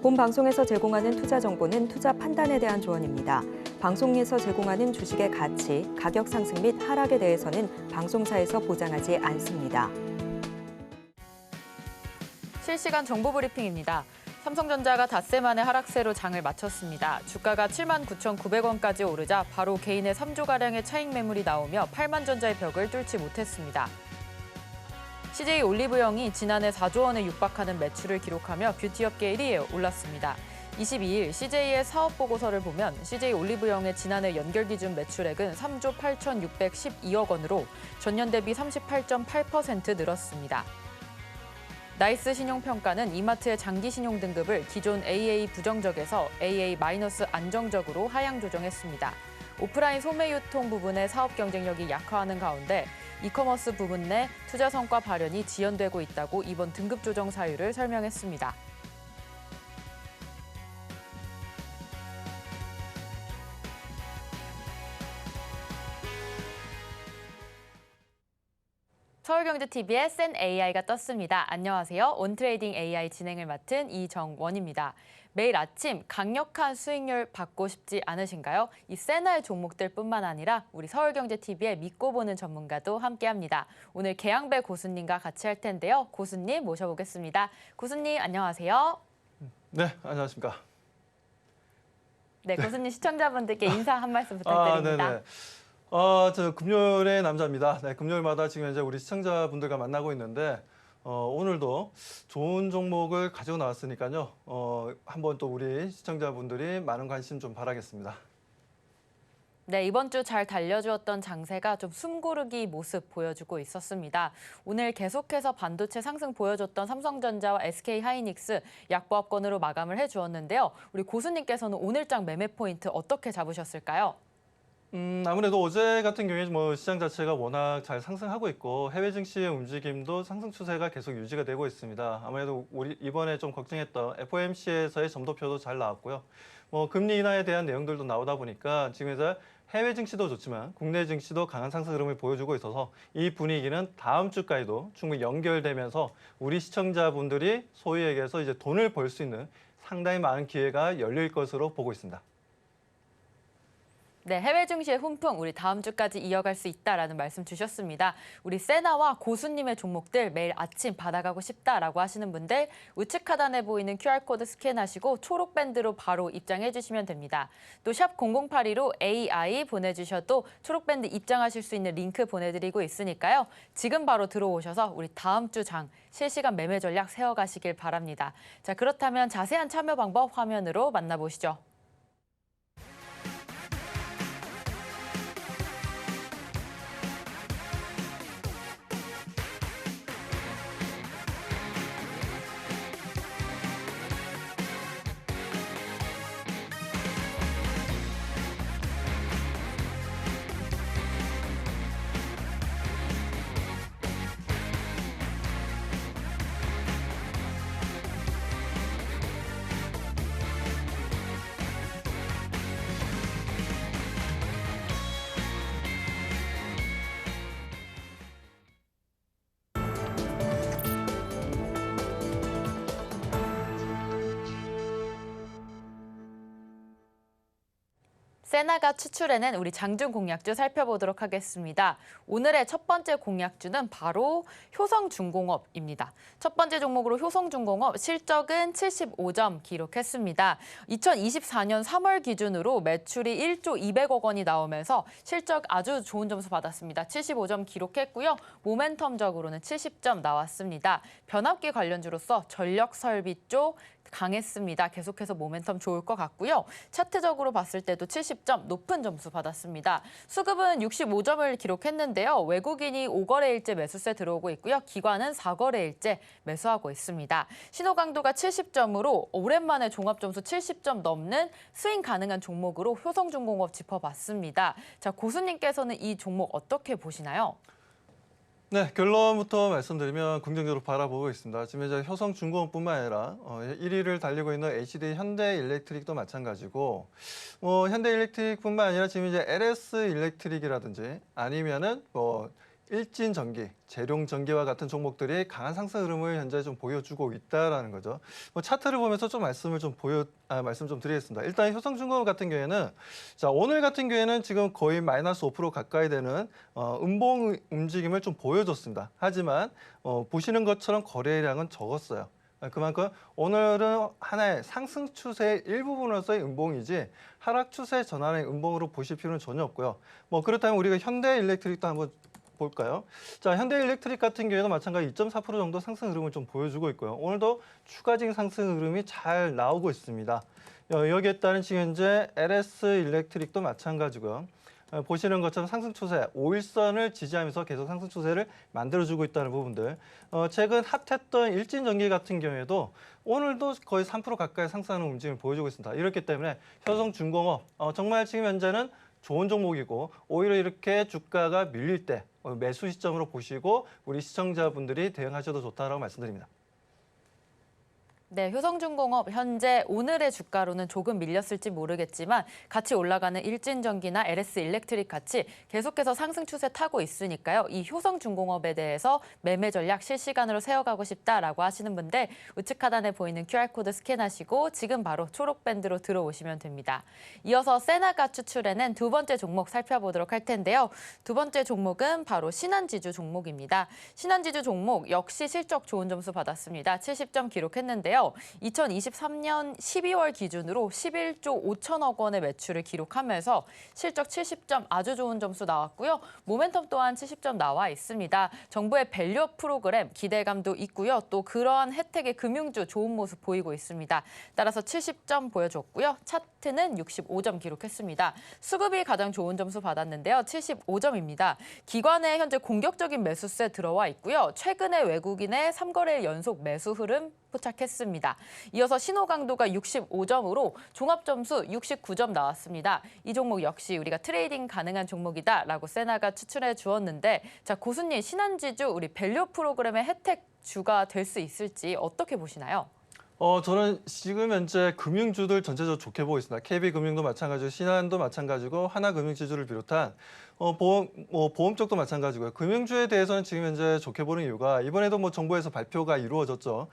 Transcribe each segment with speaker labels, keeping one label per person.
Speaker 1: 본 방송에서 제공하는 투자 정보는 투자 판단에 대한 조언입니다. 방송에서 제공하는 주식의 가치, 가격 상승 및 하락에 대해서는 방송사에서 보장하지 않습니다.
Speaker 2: 실시간 정보 브리핑입니다. 삼성전자가 닷새 만에 하락세로 장을 마쳤습니다. 주가가 79,900원까지 오르자 바로 개인의 3조가량의 차익 매물이 나오며 8만 전자의 벽을 뚫지 못했습니다. CJ 올리브영이 지난해 4조 원에 육박하는 매출을 기록하며 뷰티업계 1위에 올랐습니다. 22일 CJ의 사업보고서를 보면 CJ 올리브영의 지난해 연결기준 매출액은 3조 8,612억 원으로 전년 대비 38.8% 늘었습니다. 나이스 신용평가는 이마트의 장기 신용 등급을 기존 AA 부정적에서 AA- 안정적으로 하향 조정했습니다. 오프라인 소매 유통 부분의 사업 경쟁력이 약화하는 가운데 이커머스 부분 내 투자 성과 발현이 지연되고 있다고 이번 등급 조정 사유를 설명했습니다. 서울경제TV의 센 AI가 떴습니다. 안녕하세요. 온트레이딩 AI 진행을 맡은 이정원입니다. 매일 아침 강력한 수익률 받고 싶지 않으신가요? 이 세나의 종목들뿐만 아니라 우리 서울경제TV의 믿고 보는 전문가도 함께합니다. 오늘 계양배 고수님과 같이 할 텐데요. 고수님 모셔보겠습니다. 고수님 안녕하세요.
Speaker 3: 네, 안녕하십니까.
Speaker 2: 네, 고수님 시청자분들께 인사 한 말씀 부탁드립니다.
Speaker 3: 네네. 저 금요일의 남자입니다. 네, 금요일마다 지금 이제 우리 시청자분들과 만나고 있는데 오늘도 좋은 종목을 가지고 나왔으니까요. 한번 또 우리 시청자분들이 많은 관심 좀 바라겠습니다.
Speaker 2: 네, 이번 주 잘 달려주었던 장세가 좀 숨고르기 모습 보여주고 있었습니다. 오늘 계속해서 반도체 상승 보여줬던 삼성전자와 SK하이닉스 약보합권으로 마감을 해주었는데요. 우리 고수님께서는 오늘장 매매 포인트 어떻게 잡으셨을까요?
Speaker 3: 아무래도 어제 같은 경우에 뭐 시장 자체가 워낙 잘 상승하고 있고 해외 증시의 움직임도 상승 추세가 계속 유지가 되고 있습니다. 아무래도 우리 이번에 좀 걱정했던 FOMC에서의 점도표도 잘 나왔고요. 뭐 금리 인하에 대한 내용들도 나오다 보니까 지금 이제 해외 증시도 좋지만 국내 증시도 강한 상승 흐름을 보여주고 있어서 이 분위기는 다음 주까지도 충분히 연결되면서 우리 시청자분들이 소위 얘기해서 이제 돈을 벌 수 있는 상당히 많은 기회가 열릴 것으로 보고 있습니다.
Speaker 2: 네, 해외 증시의 훈풍 우리 다음 주까지 이어갈 수 있다라는 말씀 주셨습니다. 우리 세나와 고수님의 종목들 매일 아침 받아가고 싶다라고 하시는 분들 우측 하단에 보이는 QR코드 스캔하시고 초록 밴드로 바로 입장해 주시면 됩니다. 또 샵 0082로 AI 보내주셔도 초록 밴드 입장하실 수 있는 링크 보내드리고 있으니까요. 지금 바로 들어오셔서 우리 다음 주 장 실시간 매매 전략 세워가시길 바랍니다. 자, 그렇다면 자세한 참여 방법 화면으로 만나보시죠. 세나가 추출해낸 우리 장중 공략주 살펴보도록 하겠습니다. 오늘의 첫 번째 공략주는 바로 효성중공업입니다. 첫 번째 종목으로 효성중공업 실적은 75점 기록했습니다. 2024년 3월 기준으로 매출이 1조 200억 원이 나오면서 실적 아주 좋은 점수 받았습니다. 75점 기록했고요. 모멘텀적으로는 70점 나왔습니다. 변압기 관련주로서 전력 설비 쪽 강했습니다. 계속해서 모멘텀 좋을 것 같고요. 차트적으로 봤을 때도 70점 높은 점수 받았습니다. 수급은 65점을 기록했는데요. 외국인이 5거래일째 매수세 들어오고 있고요. 기관은 4거래일째 매수하고 있습니다. 신호 강도가 70점으로 오랜만에 종합점수 70점 넘는 스윙 가능한 종목으로 효성중공업 짚어봤습니다. 자, 고수님께서는 이 종목 어떻게 보시나요?
Speaker 3: 네, 결론부터 말씀드리면 긍정적으로 바라보고 있습니다. 지금 이제 효성중공업뿐만 아니라 1위를 달리고 있는 HD 현대일렉트릭도 마찬가지고, 현대일렉트릭뿐만 아니라 지금 이제 LS일렉트릭이라든지 아니면은 일진 전기, 재룡 전기와 같은 종목들이 강한 상승 흐름을 현재 좀 보여주고 있다라는 거죠. 차트를 보면서 좀 말씀 좀 드리겠습니다. 일단 효성중공업 같은 경우에는 자, 오늘 같은 경우에는 지금 거의 마이너스 5% 가까이 되는 음봉 움직임을 좀 보여줬습니다. 하지만 보시는 것처럼 거래량은 적었어요. 그만큼 오늘은 하나의 상승 추세의 일부분으로서의 음봉이지 하락 추세 전환의 음봉으로 보실 필요는 전혀 없고요. 그렇다면 우리가 현대일렉트릭도 한번 볼까요? 자, 현대일렉트릭 같은 경우에도 마찬가지 2.4% 정도 상승 흐름을 좀 보여주고 있고요. 오늘도 추가적인 상승 흐름이 잘 나오고 있습니다. 여기에 따른 지금 현재 LS일렉트릭도 마찬가지고요. 보시는 것처럼 상승 추세, 5일선을 지지하면서 계속 상승 추세를 만들어주고 있다는 부분들. 최근 핫했던 일진전기 같은 경우에도 오늘도 거의 3% 가까이 상승하는 움직임을 보여주고 있습니다. 이렇기 때문에 효성중공업 정말 지금 현재는 좋은 종목이고 오히려 이렇게 주가가 밀릴 때 매수 시점으로 보시고 우리 시청자분들이 대응하셔도 좋다라고 말씀드립니다.
Speaker 2: 네, 효성중공업 현재 오늘의 주가로는 조금 밀렸을지 모르겠지만 같이 올라가는 일진전기나 LS일렉트릭 같이 계속해서 상승 추세 타고 있으니까요. 이 효성중공업에 대해서 매매 전략 실시간으로 세워가고 싶다라고 하시는 분들 우측 하단에 보이는 QR코드 스캔하시고 지금 바로 초록밴드로 들어오시면 됩니다. 이어서 세나가 추출해낸 두 번째 종목 살펴보도록 할 텐데요. 두 번째 종목은 바로 신한지주 종목입니다. 신한지주 종목 역시 실적 좋은 점수 받았습니다. 70점 기록했는데요. 2023년 12월 기준으로 11조 5천억 원의 매출을 기록하면서 실적 70점 아주 좋은 점수 나왔고요. 모멘텀 또한 70점 나와 있습니다. 정부의 밸류 프로그램 기대감도 있고요. 또 그러한 혜택의 금융주 좋은 모습 보이고 있습니다. 따라서 70점 보여줬고요. 차트는 65점 기록했습니다. 수급이 가장 좋은 점수 받았는데요. 75점입니다. 기관의 현재 공격적인 매수세 들어와 있고요. 최근에 외국인의 3거래일 연속 매수 흐름 포착했습니다. 이어서 신호 강도가 65점으로 종합 점수 69점 나왔습니다. 이 종목 역시 우리가 트레이딩 가능한 종목이다라고 세나가 추천해 주었는데 자, 고수님 신한지주 우리 밸류 프로그램의 혜택 주가 될 수 있을지 어떻게 보시나요?
Speaker 3: 저는 지금 현재 금융주들 전체적으로 좋게 보고 있습니다. KB금융도 마찬가지고 신한도 마찬가지고 하나금융지주를 비롯한 보험 쪽도 마찬가지고요. 금융주에 대해서는 지금 현재 좋게 보는 이유가 이번에도 정부에서 발표가 이루어졌죠.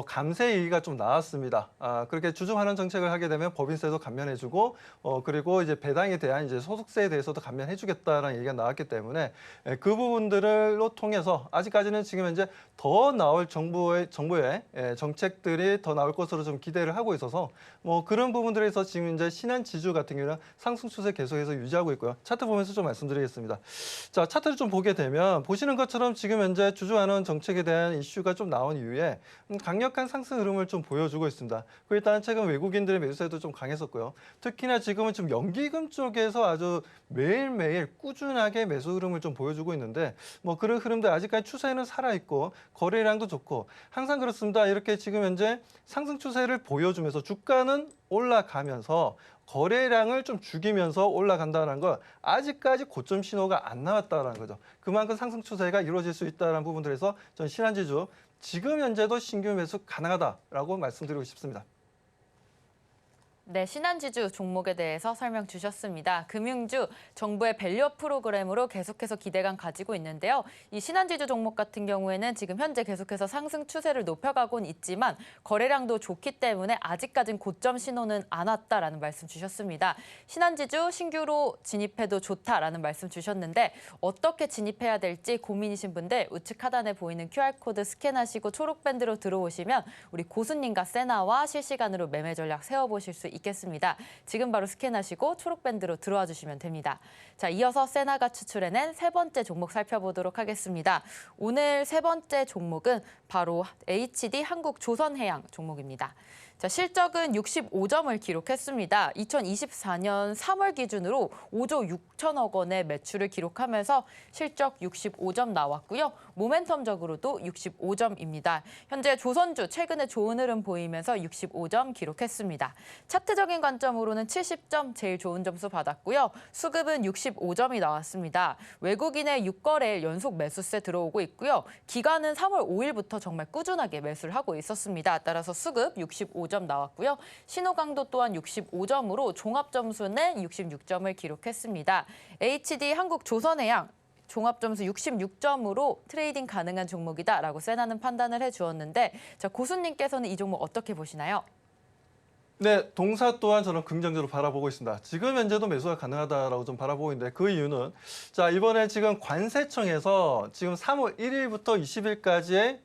Speaker 3: 감세 얘기가 좀 나왔습니다. 그렇게 주중환원 정책을 하게 되면 법인세도 감면해주고 그리고 이제 배당에 대한 이제 소득세에 대해서도 감면해주겠다라는 얘기가 나왔기 때문에 그 부분들로 통해서 아직까지는 지금 현재 더 나올 정부의 정책들이 더 나올 것으로 좀 기대를 하고 있어서 그런 부분들에서 지금 이제 신한지주 같은 경우는 상승 추세 계속해서 유지하고 있고요. 차트 보면서 좀 말씀드리겠습니다. 자, 차트를 좀 보게 되면 보시는 것처럼 지금 현재 주주환원 정책에 대한 이슈가 좀 나온 이후에 강력한 상승 흐름을 좀 보여주고 있습니다. 그리고 일단 최근 외국인들의 매수세도 좀 강했었고요. 특히나 지금은 좀 연기금 쪽에서 아주 매일매일 꾸준하게 매수 흐름을 좀 보여주고 있는데 그런 흐름들 아직까지 추세는 살아있고 거래량도 좋고 항상 그렇습니다. 이렇게 지금 현재 상승 추세를 보여주면서 주가는 올라가면서 거래량을 좀 죽이면서 올라간다는 건 아직까지 고점 신호가 안 나왔다는 거죠. 그만큼 상승 추세가 이루어질 수 있다는 부분들에서 전 신한지주 지금 현재도 신규 매수 가능하다라고 말씀드리고 싶습니다.
Speaker 2: 네, 신한지주 종목에 대해서 설명 주셨습니다. 금융주, 정부의 밸류 프로그램으로 계속해서 기대감 가지고 있는데요. 이 신한지주 종목 같은 경우에는 지금 현재 계속해서 상승 추세를 높여가고는 있지만 거래량도 좋기 때문에 아직까진 고점 신호는 안 왔다라는 말씀 주셨습니다. 신한지주 신규로 진입해도 좋다라는 말씀 주셨는데 어떻게 진입해야 될지 고민이신 분들 우측 하단에 보이는 QR코드 스캔하시고 초록밴드로 들어오시면 우리 고수님과 세나와 실시간으로 매매 전략 세워보실 수 있겠습니다. 지금 바로 스캔하시고 초록밴드로 들어와 주시면 됩니다. 자, 이어서 세나가 추출해낸 세 번째 종목 살펴보도록 하겠습니다. 오늘 세 번째 종목은 바로 HD 한국조선해양 종목입니다. 자, 실적은 65점을 기록했습니다. 2024년 3월 기준으로 5조 6천억 원의 매출을 기록하면서 실적 65점 나왔고요. 모멘텀적으로도 65점입니다. 현재 조선주 최근에 좋은 흐름 보이면서 65점 기록했습니다. 차트적인 관점으로는 70점 제일 좋은 점수 받았고요. 수급은 65점이 나왔습니다. 외국인의 6거래일 연속 매수세 들어오고 있고요. 기간은 3월 5일부터 정말 꾸준하게 매수를 하고 있었습니다. 따라서 수급 65점 나왔고요. 신호 강도 또한 65점으로 종합 점수는 66점을 기록했습니다. HD 한국조선해양 종합 점수 66점으로 트레이딩 가능한 종목이다라고 세나는 판단을 해주었는데 자, 고수님께서는 이 종목 어떻게 보시나요?
Speaker 3: 네, 동사 또한 저는 긍정적으로 바라보고 있습니다. 지금 현재도 매수가 가능하다라고 좀 바라보고 있는데 그 이유는 자 이번에 지금 관세청에서 지금 3월 1일부터 20일까지의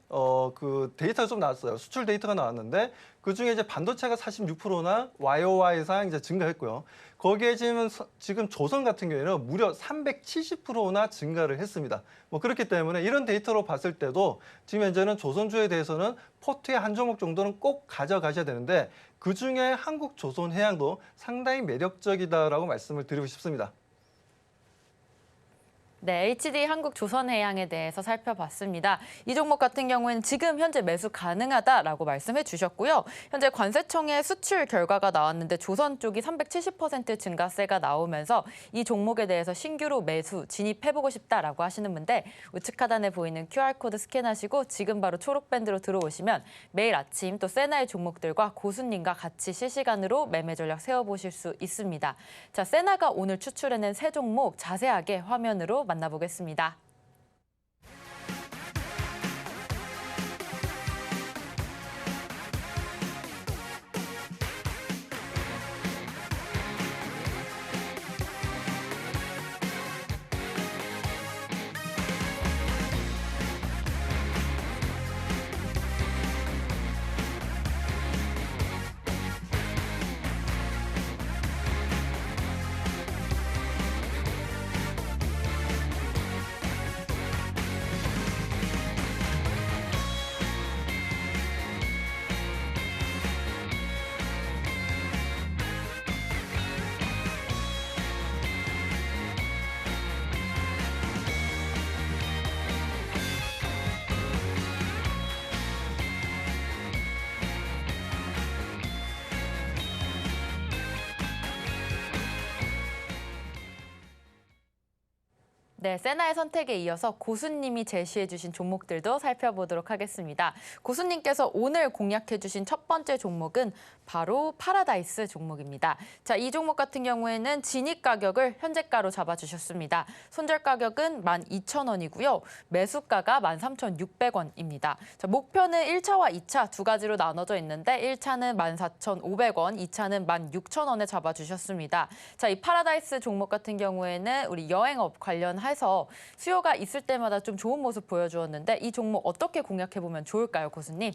Speaker 3: 그 데이터가 좀 나왔어요. 수출 데이터가 나왔는데 그 중에 이제 반도체가 46%나 YOY상 이제 증가했고요. 거기에 지금 조선 같은 경우에는 무려 370%나 증가를 했습니다. 뭐 그렇기 때문에 이런 데이터로 봤을 때도 지금 현재는 조선주에 대해서는 포트의 한 종목 정도는 꼭 가져가셔야 되는데 그중에 한국조선해양도 상당히 매력적이다라고 말씀을 드리고 싶습니다.
Speaker 2: 네, HD 한국조선해양에 대해서 살펴봤습니다. 이 종목 같은 경우에는 지금 현재 매수 가능하다라고 말씀해 주셨고요. 현재 관세청의 수출 결과가 나왔는데 조선 쪽이 370% 증가세가 나오면서 이 종목에 대해서 신규로 매수 진입해보고 싶다라고 하시는 분들 우측 하단에 보이는 QR코드 스캔하시고 지금 바로 초록밴드로 들어오시면 매일 아침 또 세나의 종목들과 고수님과 같이 실시간으로 매매 전략 세워보실 수 있습니다. 자, 세나가 오늘 추출해낸 세 종목 자세하게 화면으로 만나보겠습니다. 네, 세나의 선택에 이어서 고수님이 제시해 주신 종목들도 살펴보도록 하겠습니다. 고수님께서 오늘 공략해 주신 첫 번째 종목은 바로 파라다이스 종목입니다. 자, 이 종목 같은 경우에는 진입 가격을 현재가로 잡아주셨습니다. 손절 가격은 12,000원이고요. 매수가가 13,600원입니다. 자, 목표는 1차와 2차 두 가지로 나눠져 있는데 1차는 14,500원, 2차는 16,000원에 잡아주셨습니다. 자, 이 파라다이스 종목 같은 경우에는 우리 여행업 관련해서 수요가 있을 때마다 좀 좋은 모습 보여주었는데 이 종목 어떻게 공략해보면 좋을까요, 고수님?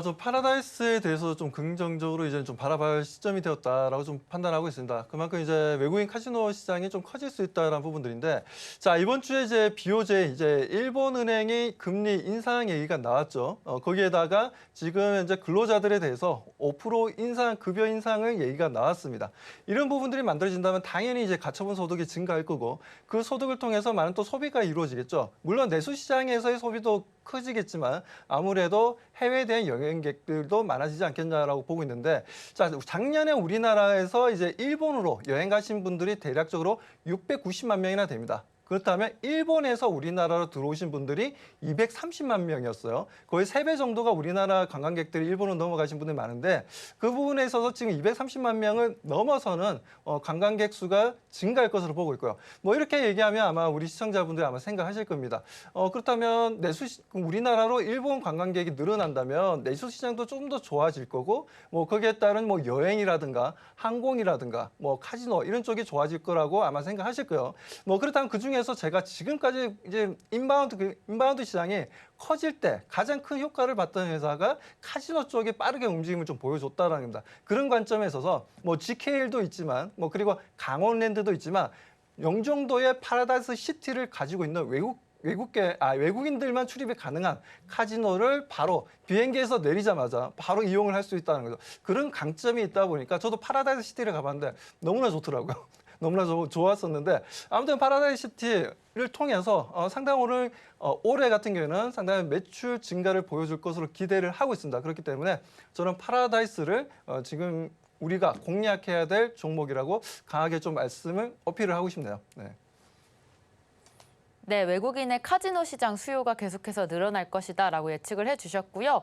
Speaker 3: 좀 파라다이스에 대해서 좀 긍정적으로 이제 좀 바라볼 시점이 되었다라고 좀 판단하고 있습니다. 그만큼 이제 외국인 카지노 시장이 좀 커질 수 있다라는 부분들인데, 자 이번 주에 이제 BOJ 이제 일본은행이 금리 인상 얘기가 나왔죠. 거기에다가 지금 현재 근로자들에 대해서 5% 인상 급여 인상을 얘기가 나왔습니다. 이런 부분들이 만들어진다면 당연히 이제 가처분 소득이 증가할 거고 그 소득을 통해서 많은 또 소비가 이루어지겠죠. 물론 내수 시장에서의 소비도 커지겠지만 아무래도 해외에 대한 여행객들도 많아지지 않겠냐라고 보고 있는데 자 작년에 우리나라에서 이제 일본으로 여행 가신 분들이 대략적으로 690만 명이나 됩니다. 그렇다면 일본에서 우리나라로 들어오신 분들이 230만 명이었어요. 거의 3배 정도가 우리나라 관광객들이 일본으로 넘어가신 분들이 많은데 그 부분에 있어서 지금 230만 명을 넘어서는 관광객 수가 증가할 것으로 보고 있고요. 뭐 이렇게 얘기하면 아마 우리 시청자분들이 아마 생각하실 겁니다. 그렇다면 우리나라로 일본 관광객이 늘어난다면 내수 시장도 좀 더 좋아질 거고 뭐 거기에 따른 뭐 여행이라든가 항공이라든가 뭐 카지노 이런 쪽이 좋아질 거라고 아마 생각하실 거예요. 뭐 그렇다면 그 중에서 제가 지금까지 이제 인바운드 시장이 커질 때 가장 큰 효과를 봤던 회사가 카지노 쪽에 빠르게 움직임을 좀 보여줬다라는 겁니다. 그런 관점에 있어서 뭐 GKL도 있지만 뭐 그리고 강원랜드도 있지만 영종도의 파라다이스 시티를 가지고 있는 외국인들만 출입이 가능한 카지노를 바로 비행기에서 내리자마자 바로 이용을 할 수 있다는 거죠. 그런 강점이 있다 보니까 저도 파라다이스 시티를 가봤는데 너무나 좋더라고요. 너무나 좋았었는데 아무튼 파라다이스 시티를 통해서 상당히 오늘 올해 같은 경우에는 상당히 매출 증가를 보여줄 것으로 기대를 하고 있습니다. 그렇기 때문에 저는 파라다이스를 지금 우리가 공략해야 될 종목이라고 강하게 좀 말씀을 어필을 하고 싶네요. 네.
Speaker 2: 네, 외국인의 카지노 시장 수요가 계속해서 늘어날 것이다라고 예측을 해주셨고요.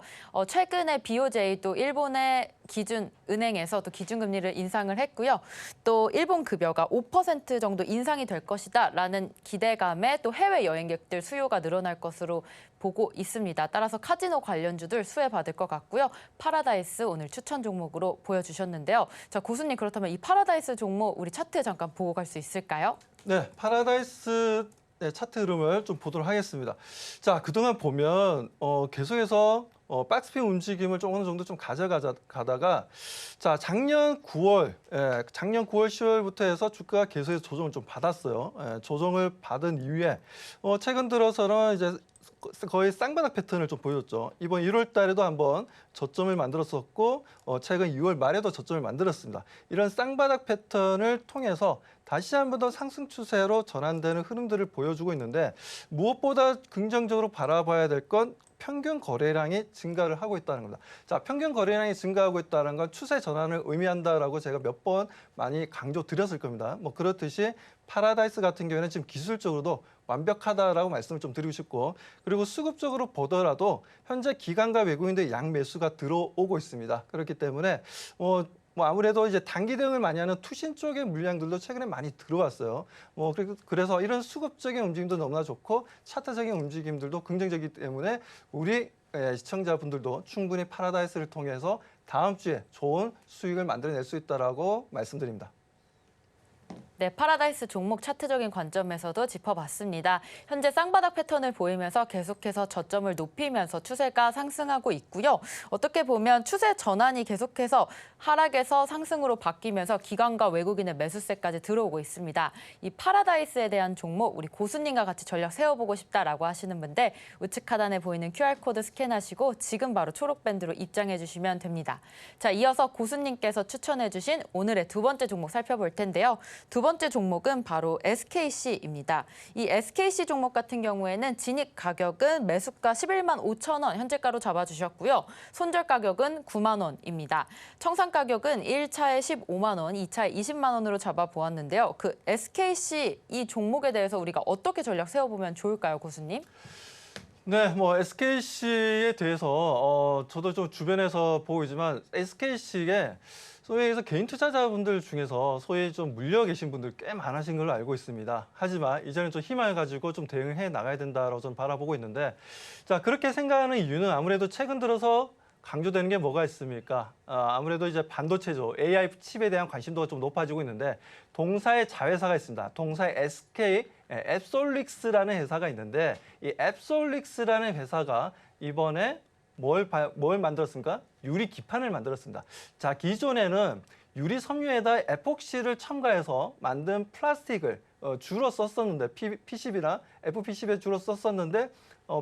Speaker 2: 최근에 BOJ도 일본의 기준 은행에서 또 기준금리를 인상을 했고요. 또 일본 급여가 5% 정도 인상이 될 것이다라는 기대감에 또 해외 여행객들 수요가 늘어날 것으로 보고 있습니다. 따라서 카지노 관련주들 수혜받을 것 같고요. 파라다이스 오늘 추천 종목으로 보여주셨는데요. 자, 고수님 그렇다면 이 파라다이스 종목 우리 차트에 잠깐 보고 갈 수 있을까요?
Speaker 3: 네, 파라다이스 차트 흐름을 좀 보도록 하겠습니다. 자, 그동안 보면 계속해서 박스핀 움직임을 좀 어느 정도 좀 가져가다가 자, 작년 9월, 10월부터 해서 주가가 계속해서 조정을 좀 받았어요. 조정을 받은 이후에 최근 들어서는 이제 거의 쌍바닥 패턴을 좀 보였죠. 이번 1월 달에도 한번 저점을 만들었었고 최근 2월 말에도 저점을 만들었습니다. 이런 쌍바닥 패턴을 통해서 다시 한번 더 상승 추세로 전환되는 흐름들을 보여주고 있는데 무엇보다 긍정적으로 바라봐야 될 건 평균 거래량이 증가를 하고 있다는 겁니다. 자, 평균 거래량이 증가하고 있다는 건 추세 전환을 의미한다라고 제가 몇 번 많이 강조드렸을 겁니다. 뭐 그렇듯이 파라다이스 같은 경우에는 지금 기술적으로도 완벽하다라고 말씀을 좀 드리고 싶고 그리고 수급적으로 보더라도 현재 기관과 외국인들의 양매수가 들어오고 있습니다. 그렇기 때문에 뭐 아무래도 이제 단기 대응을 많이 하는 투신 쪽의 물량들도 최근에 많이 들어왔어요. 그래서 이런 수급적인 움직임도 너무나 좋고 차트적인 움직임들도 긍정적이기 때문에 우리 시청자분들도 충분히 파라다이스를 통해서 다음 주에 좋은 수익을 만들어낼 수 있다라고 말씀드립니다.
Speaker 2: 네, 파라다이스 종목 차트적인 관점에서도 짚어봤습니다. 현재 쌍바닥 패턴을 보이면서 계속해서 저점을 높이면서 추세가 상승하고 있고요. 어떻게 보면 추세 전환이 계속해서 하락에서 상승으로 바뀌면서 기관과 외국인의 매수세까지 들어오고 있습니다. 이 파라다이스에 대한 종목 우리 고수님과 같이 전략 세워보고 싶다라고 하시는 분들 우측 하단에 보이는 QR코드 스캔하시고 지금 바로 초록밴드로 입장해 주시면 됩니다. 자, 이어서 고수님께서 추천해 주신 오늘의 두 번째 종목 살펴볼 텐데요. 두 번째 종목은 바로 SKC입니다. 이 SKC 종목 같은 경우에는 진입 가격은 매수가 11만 5천 원 현재가로 잡아주셨고요. 손절 가격은 9만 원입니다. 청산 가격은 1차에 15만 원, 2차에 20만 원으로 잡아보았는데요. 그 SKC 이 종목에 대해서 우리가 어떻게 전략 세워보면 좋을까요, 고수님?
Speaker 3: 네, 뭐 SKC에 대해서 저도 좀 주변에서 보고 있지만 SKC에 소위 해서 개인 투자자분들 중에서 소위 좀 물려 계신 분들 꽤 많으신 걸로 알고 있습니다. 하지만 이제는 좀 힘을 가지고 좀 대응해 나가야 된다라고 좀 바라보고 있는데 자, 그렇게 생각하는 이유는 아무래도 최근 들어서 강조되는 게 뭐가 있습니까? 아무래도 이제 반도체죠. AI 칩에 대한 관심도가 좀 높아지고 있는데 동사의 자회사가 있습니다. 동사의 SK 앱솔릭스라는 회사가 있는데 이 앱솔릭스라는 회사가 이번에 뭘 만들었습니까? 유리 기판을 만들었습니다. 자, 기존에는 유리 섬유에다 에폭시를 첨가해서 만든 플라스틱을 주로 썼었는데 PCB나 FPCB에 주로 썼었는데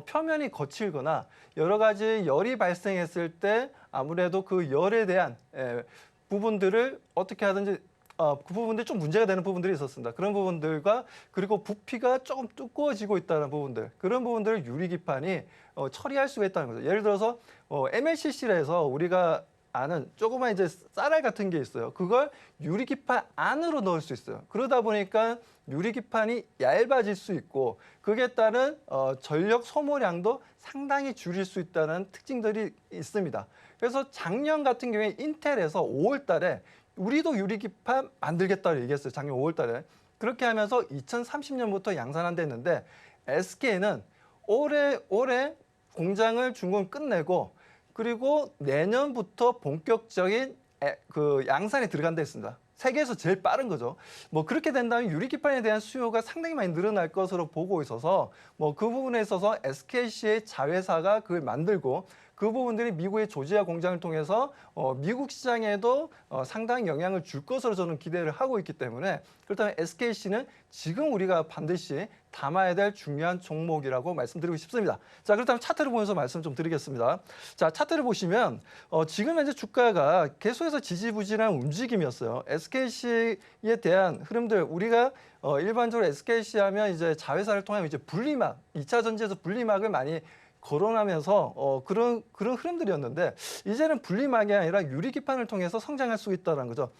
Speaker 3: 표면이 거칠거나 여러 가지 열이 발생했을 때 아무래도 그 열에 대한 부분들을 어떻게 하든지 그 부분들이 좀 문제가 되는 부분들이 있었습니다. 그런 부분들과 그리고 부피가 조금 두꺼워지고 있다는 부분들, 그런 부분들을 유리기판이 처리할 수가 있다는 거죠. 예를 들어서 MLCC라 해서 우리가 아는 조그만 이제 쌀알 같은 게 있어요. 그걸 유리기판 안으로 넣을 수 있어요. 그러다 보니까 유리기판이 얇아질 수 있고 그에 따른 전력 소모량도 상당히 줄일 수 있다는 특징들이 있습니다. 그래서 작년 같은 경우에 인텔에서 5월 달에 우리도 유리기판 만들겠다고 얘기했어요. 작년 5월 달에. 그렇게 하면서 2030년부터 양산한댔는데 SK는 올해 공장을 준공 끝내고 그리고 내년부터 본격적인 그 양산에 들어간다 했습니다. 세계에서 제일 빠른 거죠. 뭐 그렇게 된다면 유리기판에 대한 수요가 상당히 많이 늘어날 것으로 보고 있어서 뭐 그 부분에 있어서 SKC의 자회사가 그걸 만들고 그 부분들이 미국의 조지아 공장을 통해서 미국 시장에도 상당히 영향을 줄 것으로 저는 기대를 하고 있기 때문에 그렇다면 SKC는 지금 우리가 반드시 담아야 될 중요한 종목이라고 말씀드리고 싶습니다. 자, 그렇다면 차트를 보면서 말씀 좀 드리겠습니다. 자, 차트를 보시면 지금 현재 주가가 계속해서 지지부진한 움직임이었어요. SKC에 대한 흐름들 우리가 일반적으로 SKC 하면 이제 자회사를 통하면 이제 분리막, 2차 전지에서 분리막을 많이 거론하면서 그런 흐름들이었는데 이제는 분리막이 아니라 유리기판을 통해서 성장할 수 있다는 거죠.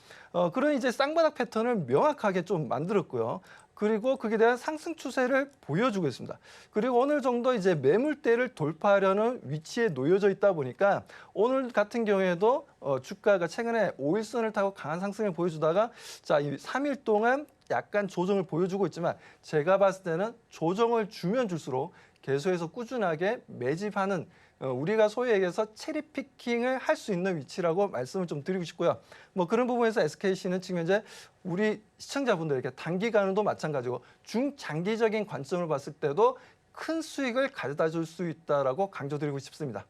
Speaker 3: 그런 이제 쌍바닥 패턴을 명확하게 좀 만들었고요. 그리고 그에 대한 상승 추세를 보여주고 있습니다. 그리고 어느 정도 이제 매물대를 돌파하려는 위치에 놓여져 있다 보니까 오늘 같은 경우에도 주가가 최근에 5일선을 타고 강한 상승을 보여주다가 자, 이 3일 동안 약간 조정을 보여주고 있지만 제가 봤을 때는 조정을 주면 줄수록 계속해서 꾸준하게 매집하는 우리가 소위 얘기해서 체리피킹을 할 수 있는 위치라고 말씀을 좀 드리고 싶고요. 뭐 그런 부분에서 SKC는 지금 현재 우리 시청자분들에게 단기간으로도 마찬가지고 중장기적인 관점을 봤을 때도 큰 수익을 가져다 줄 수 있다라고 강조드리고 싶습니다.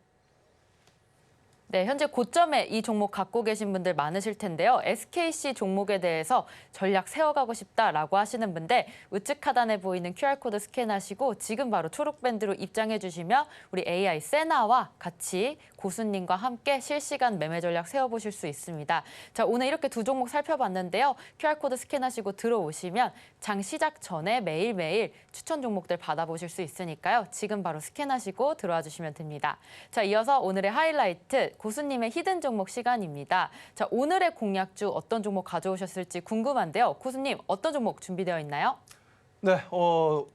Speaker 2: 네, 현재 고점에 이 종목 갖고 계신 분들 많으실 텐데요. SKC 종목에 대해서 전략 세워가고 싶다라고 하시는 분들 우측 하단에 보이는 QR코드 스캔하시고 지금 바로 초록밴드로 입장해 주시면 우리 AI 세나와 같이 고수님과 함께 실시간 매매 전략 세워보실 수 있습니다. 자, 오늘 이렇게 두 종목 살펴봤는데요. QR코드 스캔하시고 들어오시면 장 시작 전에 매일매일 추천 종목들 받아보실 수 있으니까요. 지금 바로 스캔하시고 들어와 주시면 됩니다. 자, 이어서 오늘의 하이라이트 고수님의 히든 종목 시간입니다. 자, 오늘의 공략주 어떤 종목 가져오셨을지 궁금한데요. 고수님 어떤 종목 준비되어 있나요?
Speaker 3: 네,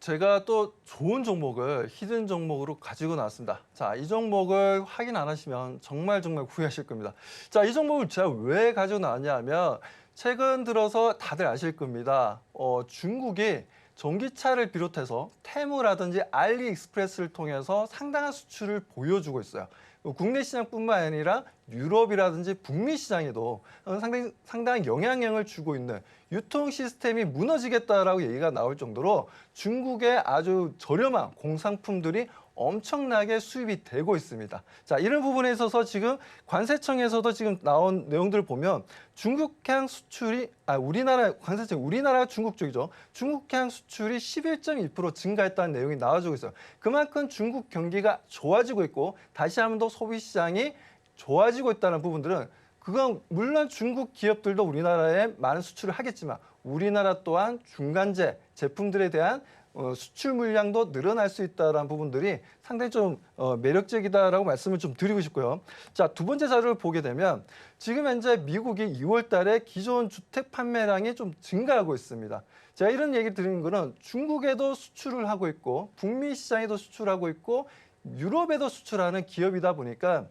Speaker 3: 제가 또 좋은 종목을 히든 종목으로 가지고 나왔습니다. 자, 이 종목을 확인 안 하시면 정말 후회하실 겁니다. 자, 이 종목을 제가 왜 가지고 나왔냐 하면 최근 들어서 다들 아실 겁니다. 중국이 전기차를 비롯해서 테무라든지 알리익스프레스를 통해서 상당한 수출을 보여주고 있어요. 국내 시장뿐만 아니라 유럽이라든지 북미 시장에도 상당한 영향력을 주고 있는 유통 시스템이 무너지겠다라고 얘기가 나올 정도로 중국의 아주 저렴한 공산품들이 엄청나게 수입이 되고 있습니다. 자, 이런 부분에 있어서 지금 관세청에서도 지금 나온 내용들을 보면 중국향 수출이 우리나라가 중국 쪽이죠. 중국향 수출이 11.1% 증가했다는 내용이 나와주고 있어요. 그만큼 중국 경기가 좋아지고 있고 다시 한번 더 소비 시장이 좋아지고 있다는 부분들은 그건 물론 중국 기업들도 우리나라에 많은 수출을 하겠지만 우리나라 또한 중간재 제품들에 대한 수출 물량도 늘어날 수 있다는 부분들이 상당히 좀 매력적이다라고 말씀을 좀 드리고 싶고요. 자, 두 번째 자료를 보게 되면 지금 현재 미국이 2월 달에 기존 주택 판매량이 좀 증가하고 있습니다. 제가 이런 얘기를 드리는 거는 중국에도 수출을 하고 있고 북미 시장에도 수출하고 있고 유럽에도 수출하는 기업이다 보니까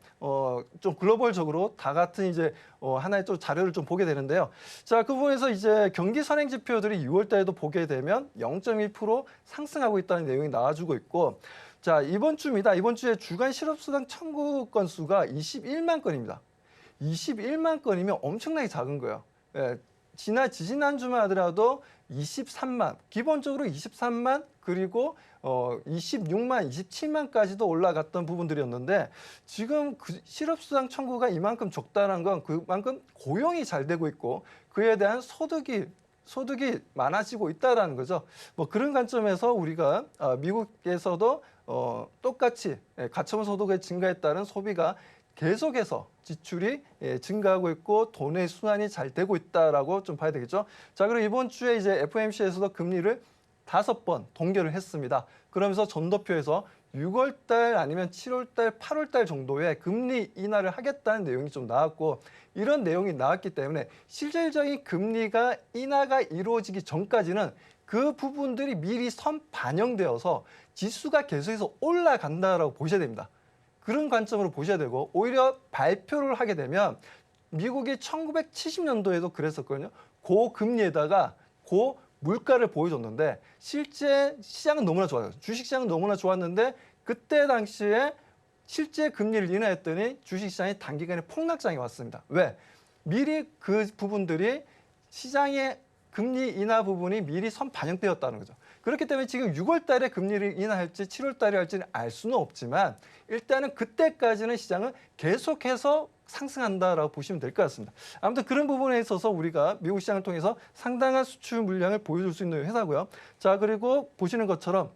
Speaker 3: 좀 글로벌적으로 다 같은 이제 하나의 또 자료를 좀 보게 되는데요. 자, 그 부분에서 이제 경기 선행 지표들이 6월 달에도 보게 되면 0.1% 상승하고 있다는 내용이 나와주고 있고, 자, 이번 주입니다. 이번 주에 주간 실업수당 청구 건수가 21만 건입니다. 21만 건이면 엄청나게 작은 거예요. 예, 지난주만 하더라도 23만, 기본적으로 23만 그리고 26만, 27만까지도 올라갔던 부분들이었는데 지금 그 실업수당 청구가 이만큼 적다는 건 그만큼 고용이 잘 되고 있고 그에 대한 소득이 많아지고 있다는 거죠. 뭐 그런 관점에서 우리가 미국에서도 똑같이 가처분 소득의 증가에 따른 소비가 계속해서 지출이 증가하고 있고 돈의 순환이 잘 되고 있다라고 좀 봐야 되겠죠. 자, 그리고 이번 주에 이제 FOMC에서도 금리를 5번 동결을 했습니다. 그러면서 전도표에서 6월 달 아니면 7월 달, 8월 달 정도에 금리 인하를 하겠다는 내용이 좀 나왔고 이런 내용이 나왔기 때문에 실질적인 금리가 인하가 이루어지기 전까지는 그 부분들이 미리 선 반영되어서 지수가 계속해서 올라간다라고 보셔야 됩니다. 그런 관점으로 보셔야 되고 오히려 발표를 하게 되면 미국이 1970년도에도 그랬었거든요. 고금리에다가 물가를 보여줬는데 실제 시장은 너무나 좋아요. 주식시장은 너무나 좋았는데 그때 당시에 실제 금리를 인하했더니 주식시장이 단기간에 폭락장이 왔습니다. 왜? 미리 그 부분들이 시장의 금리 인하 부분이 미리 선 반영되었다는 거죠. 그렇기 때문에 지금 6월 달에 금리를 인하할지 7월 달에 할지는 알 수는 없지만 일단은 그때까지는 시장은 계속해서 상승한다라고 보시면 될 것 같습니다. 아무튼 그런 부분에 있어서 우리가 미국 시장을 통해서 상당한 수출 물량을 보여줄 수 있는 회사고요. 자, 그리고 보시는 것처럼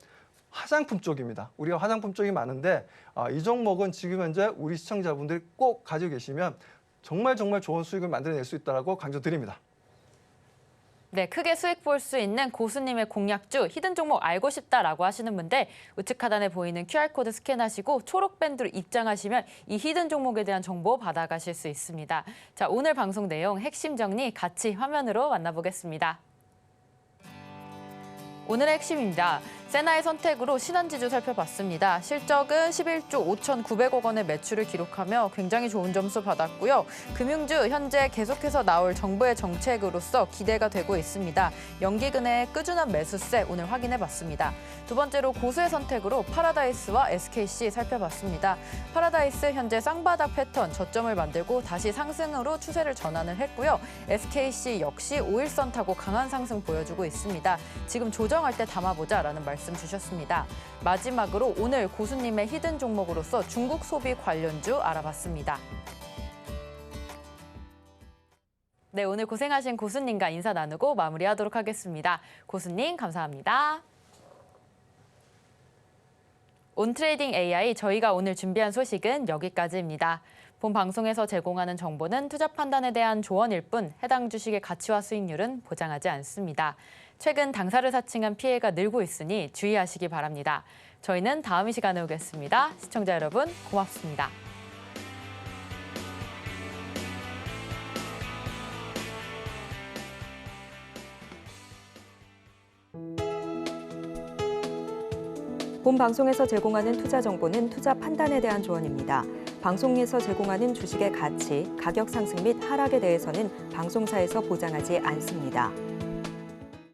Speaker 3: 화장품 쪽입니다. 우리가 화장품 쪽이 많은데 이 종목은 지금 현재 우리 시청자분들이 꼭 가지고 계시면 정말 좋은 수익을 만들어낼 수 있다고 강조드립니다.
Speaker 2: 네, 크게 수익 볼 수 있는 고수님의 공략주, 히든 종목 알고 싶다라고 하시는 분들 우측 하단에 보이는 QR코드 스캔하시고 초록 밴드로 입장하시면 이 히든 종목에 대한 정보 받아가실 수 있습니다. 자, 오늘 방송 내용 핵심 정리 같이 화면으로 만나보겠습니다. 오늘의 핵심입니다. 세나의 선택으로 신한지주 살펴봤습니다. 실적은 11조 5,900억 원의 매출을 기록하며 굉장히 좋은 점수 받았고요. 금융주 현재 계속해서 나올 정부의 정책으로서 기대가 되고 있습니다. 연기근의 꾸준한 매수세 오늘 확인해봤습니다. 두 번째로 고수의 선택으로 파라다이스와 SKC 살펴봤습니다. 파라다이스 현재 쌍바닥 패턴 저점을 만들고 다시 상승으로 추세를 전환을 했고요. SKC 역시 5일선 타고 강한 상승 보여주고 있습니다. 지금 조정할 때 담아보자라는 말씀 주셨습니다. 마지막으로 오늘 고수님의 히든 종목으로서 중국 소비 관련주 알아봤습니다. 네, 오늘 고생하신 고수님과 인사 나누고 마무리하도록 하겠습니다. 고수님 감사합니다. 온트레이딩 AI 저희가 오늘 준비한 소식은 여기까지입니다. 본 방송에서 제공하는 정보는 투자 판단에 대한 조언일 뿐 해당 주식의 가치와 수익률은 보장하지 않습니다. 최근 당사를 사칭한 피해가 늘고 있으니 주의하시기 바랍니다. 저희는 다음 이 시간에 오겠습니다. 시청자 여러분 고맙습니다.
Speaker 1: 본 방송에서 제공하는 투자 정보는 투자 판단에 대한 조언입니다. 방송에서 제공하는 주식의 가치, 가격 상승 및 하락에 대해서는 방송사에서 보장하지 않습니다.